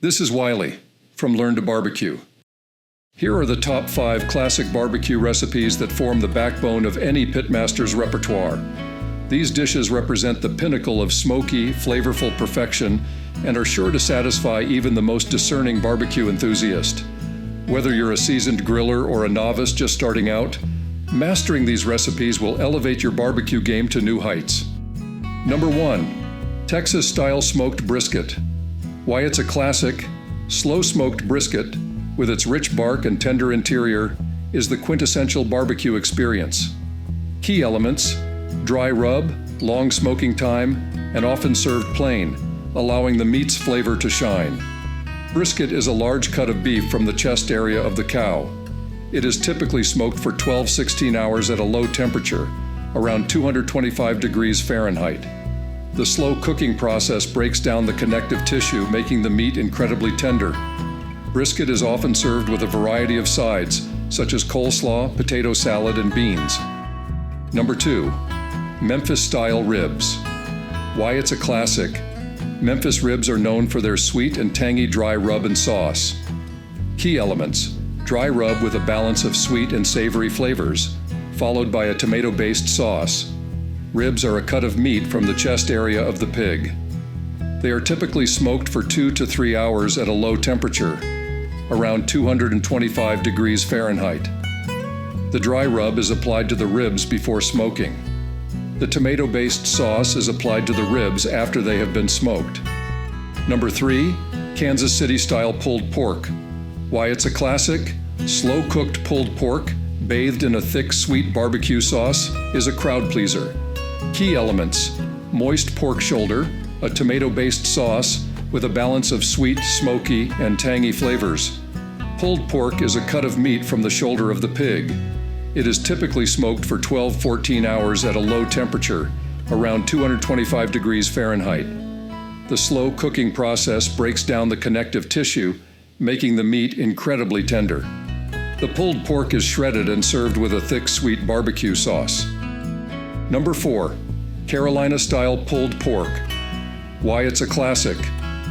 This is Wiley from Learn to Barbecue. Here are the top 5 classic barbecue recipes that form the backbone of any Pitmaster's repertoire. These dishes represent the pinnacle of smoky, flavorful perfection and are sure to satisfy even the most discerning barbecue enthusiast. Whether you're a seasoned griller or a novice just starting out, mastering these recipes will elevate your barbecue game to new heights. Number 1. Texas-style smoked brisket. Why it's a classic, slow-smoked brisket, with its rich bark and tender interior, is the quintessential barbecue experience. Key elements: dry rub, long smoking time, and often served plain, allowing the meat's flavor to shine. Brisket is a large cut of beef from the chest area of the cow. It is typically smoked for 12-16 hours at a low temperature, around 225 degrees Fahrenheit. The slow cooking process breaks down the connective tissue, making the meat incredibly tender. Brisket is often served with a variety of sides, such as coleslaw, potato salad, and beans. Number 2. Memphis-style ribs. Why it's a classic. Memphis ribs are known for their sweet and tangy dry rub and sauce. Key elements: dry rub with a balance of sweet and savory flavors, followed by a tomato-based sauce. Ribs are a cut of meat from the chest area of the pig. They are typically smoked for 2 to 3 hours at a low temperature, around 225 degrees Fahrenheit. The dry rub is applied to the ribs before smoking. The tomato-based sauce is applied to the ribs after they have been smoked. Number 3. Kansas City-style pulled pork. Why it's a classic? Slow-cooked pulled pork, bathed in a thick, sweet barbecue sauce, is a crowd pleaser. Key elements: moist pork shoulder, a tomato-based sauce with a balance of sweet, smoky, and tangy flavors. Pulled pork is a cut of meat from the shoulder of the pig. It is typically smoked for 12-14 hours at a low temperature, around 225 degrees Fahrenheit. The slow cooking process breaks down the connective tissue, making the meat incredibly tender. The pulled pork is shredded and served with a thick, sweet barbecue sauce. Number 4. Carolina-style pulled pork. Why it's a classic.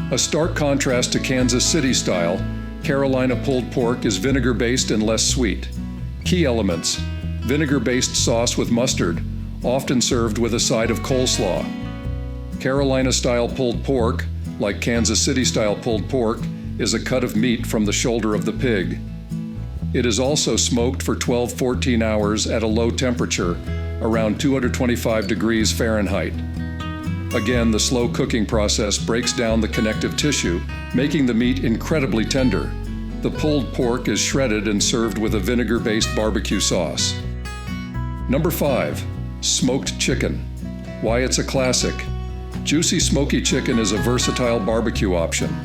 A stark contrast to Kansas City style, Carolina pulled pork is vinegar-based and less sweet. Key elements: vinegar-based sauce with mustard, often served with a side of coleslaw. Carolina-style pulled pork, like Kansas City-style pulled pork, is a cut of meat from the shoulder of the pig. It is also smoked for 12-14 hours at a low temperature, around 225 degrees Fahrenheit. Again, the slow cooking process breaks down the connective tissue, making the meat incredibly tender. The pulled pork is shredded and served with a vinegar-based barbecue sauce. Number 5. Smoked chicken. Why it's a classic. Juicy smoky chicken is a versatile barbecue option.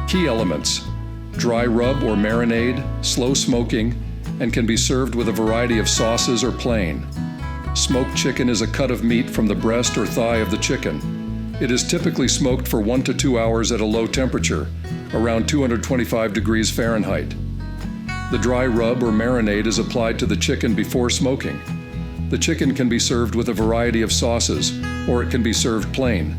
Key elements: dry rub or marinade, slow smoking, and can be served with a variety of sauces or plain. Smoked chicken is a cut of meat from the breast or thigh of the chicken. It is typically smoked for 1 to 2 hours at a low temperature, around 225 degrees Fahrenheit. The dry rub or marinade is applied to the chicken before smoking. The chicken can be served with a variety of sauces, or it can be served plain.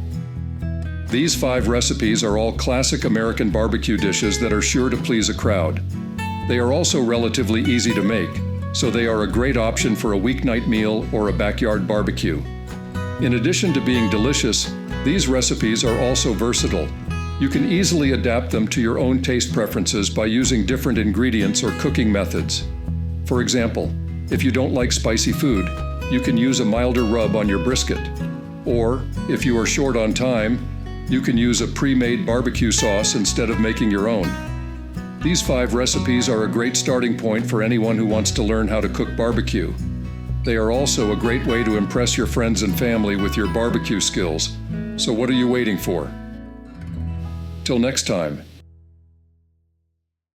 These 5 recipes are all classic American barbecue dishes that are sure to please a crowd. They are also relatively easy to make, so they are a great option for a weeknight meal or a backyard barbecue. In addition to being delicious, these recipes are also versatile. You can easily adapt them to your own taste preferences by using different ingredients or cooking methods. For example, if you don't like spicy food, you can use a milder rub on your brisket. Or, if you are short on time, you can use a pre-made barbecue sauce instead of making your own. These 5 recipes are a great starting point for anyone who wants to learn how to cook barbecue. They are also a great way to impress your friends and family with your barbecue skills. So what are you waiting for? Till next time,